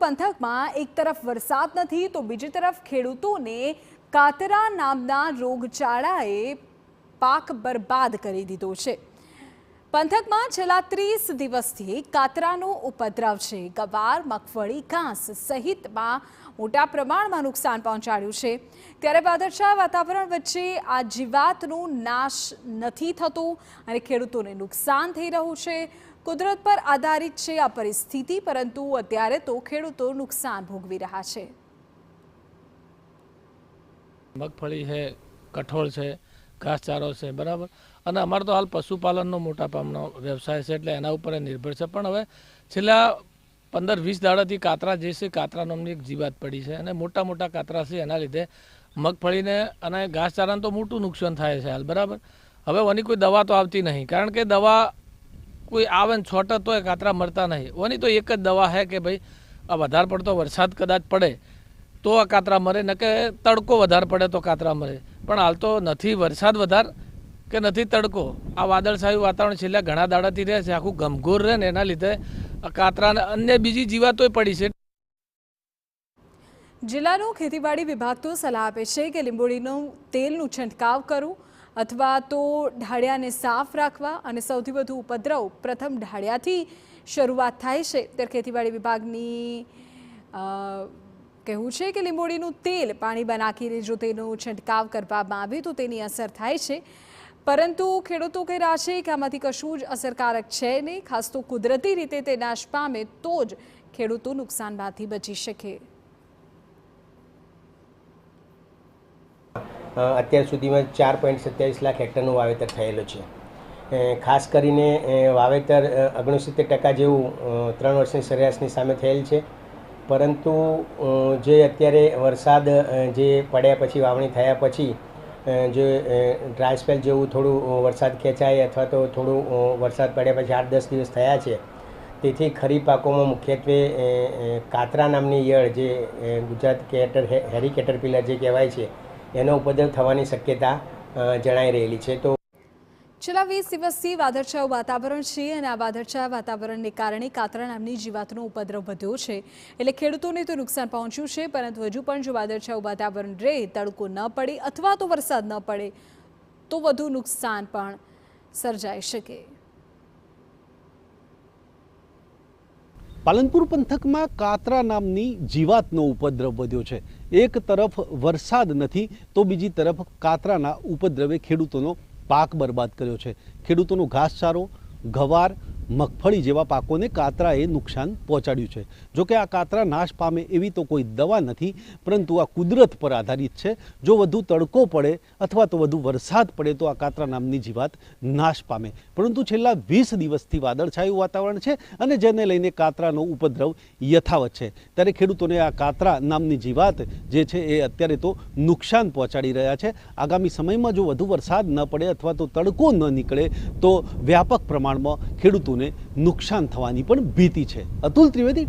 પંથકમાં એક તરફ વરસાદ નથી તો બીજી તરફ ખેડૂતોને કાતરા નામના રોગચાળાએ પાક બરબાદ કરી દીધો છે। પંથકમાં છેલ્લા 30 દિવસથી કાતરાનો ઉપદ્રવ છે। ગવાર, મગફળી, ઘાસ સહિતમાં મોટા પ્રમાણમાં નુકસાન પહોંચાડ્યું છે। ત્યારે વાદળછાયા વાતાવરણ વચ્ચે આ જીવાતનો નાશ નથી થતો અને ખેડૂતોને નુકસાન થઈ રહ્યું છે। કુદરત પર આધારિત છે આ પરિસ્થિતિ, પરંતુ અત્યારે તો ખેડૂતો નુકસાન ભોગવી રહ્યા છે। મગફળી છે, કઠોળ છે, ઘાસચારો છે, બરાબર। અને અમારો તો હાલ પશુપાલનનો મોટા પામનો વ્યવસાય છે, એટલે એના ઉપર નિર્ભર છે। પણ હવે છેલ્લા 15-20 દાડાથી કાતરા જે છે, કાતરા નામની એક જીવાત પડી છે અને મોટા મોટા કાતરા છે। એના લીધે મગફળીને અને ઘાસચારાને તો મોટું નુકસાન થાય છે હાલ, બરાબર। હવે ઓની કોઈ દવા તો આવતી નહીં, કારણ કે દવા કોઈ આવે ને છોટે તોય કાતરા મરતા નહીં। ઓની તો એક જ દવા છે કે ભાઈ આ વધારે પડતો વરસાદ કદાચ પડે તો આ કાતરા મરે, ન કે તડકો વધારે પડે તો કાતરા મરે। પણ હાલ તો નથી વરસાદ વધારે કે નથી તડકો, આ વાદળછાયું વાતાવરણ છેલ્લા ઘણા દાડાથી રહે છે, આખું ગમઘોર રહે ને એના લીધે કાતરા અન્ય બીજી જીવાતોય પડી છે। જિલ્લાનો ખેતીવાડી વિભાગ તો સલાહ આપે છે કે લીંબોળીનું તેલનું છંટકાવ કરવું અથવા તો ઢાળિયાને સાફ રાખવા અને સૌથી વધુ ઉપદ્રવ પ્રથમ ઢાળિયાથી શરૂઆત થાય છે। ત્યારે ખેતીવાડી વિભાગની કહેવું છે કે લીંબોળીનું તેલ પાણીમાં નાખીને જો તેનો છંટકાવ કરવામાં આવે તો તેની અસર થાય છે, પરંતુ ખેડૂતો કહી રહ્યા છે કે આમાંથી કશું જ અસરકારક છે નહીં। ખાસ તો કુદરતી રીતે તે નાશ પામે તો જ ખેડૂતો નુકસાનમાંથી બચી શકે। અત્યાર સુધીમાં 4.27 લાખ હેક્ટરનું વાવેતર થયેલું છે। ખાસ કરીને વાવેતર 69% જેવું 3 વર્ષની સરેરાશની સામે થયેલ છે, પરંતુ જે અત્યારે વરસાદ જે પડ્યા પછી વાવણી થયા પછી જે ડ્રાય સ્પેલ જેવું થોડું વરસાદ ખેંચાય અથવા તો થોડું વરસાદ પડ્યા પછી 8-10 દિવસ થયા છે, તેથી ખરીફ પાકોમાં મુખ્યત્વે કાતરા નામની ઈયળ જે ગુજરાત હેરી કેટરપિલર જે કહેવાય છે એનો ઉપદ્રવ થવાની શક્યતા જણાઈ રહેલી છે। તો છેલ્લા 20 દિવસથી વાદળછાયું વાતાવરણ છે અને આ વાદળછાયા વાતાવરણને કારણે કાતરા નામની જીવાતનો ઉપદ્રવ વધ્યો છે, એટલે ખેડૂતોને તો નુકસાન પહોંચ્યું છે, પરંતુ હજુ પણ જો વાદળછાયું વાતાવરણ રહે, તડકો ન પડે અથવા તો વરસાદ ન પડે તો વધુ નુકસાન પણ સર્જાઈ શકે। પાલનપુર પંથકમાં કાતરા નામની જીવાતનો ઉપદ્રવ વધ્યો છે। એક તરફ વરસાદ નથી તો બીજી તરફ કાતરાના ઉપદ્રવે ખેડૂતોનો પાક બરબાદ કર્યો છે। ખેડૂતોનો ઘાસચારો, ગવાર, મગફળી જેવા પાકોને કાતરાએ નુકસાન પહોંચાડ્યું છે। જોકે આ કાતરા નાશ પામે એવી તો કોઈ દવા નથી, પરંતુ આ કુદરત પર આધારિત છે। જો વધુ તડકો પડે અથવા તો વધુ વરસાદ પડે તો આ કાતરા નામની જીવાત નાશ પામે, પરંતુ છેલ્લા 20 દિવસથી વાદળછાયું વાતાવરણ છે અને જેને લઈને કાતરાનો ઉપદ્રવ યથાવત છે। ત્યારે ખેડૂતોને આ કાતરા નામની જીવાત જે છે એ અત્યારે તો નુકસાન પહોંચાડી રહ્યા છે। આગામી સમયમાં જો વધુ વરસાદ ન પડે અથવા તો તડકો ન નીકળે તો વ્યાપક પ્રમાણમાં ખેડૂતોને નુકસાન થવાની પણ ભીતિ છે। અતુલ ત્રિવેદી,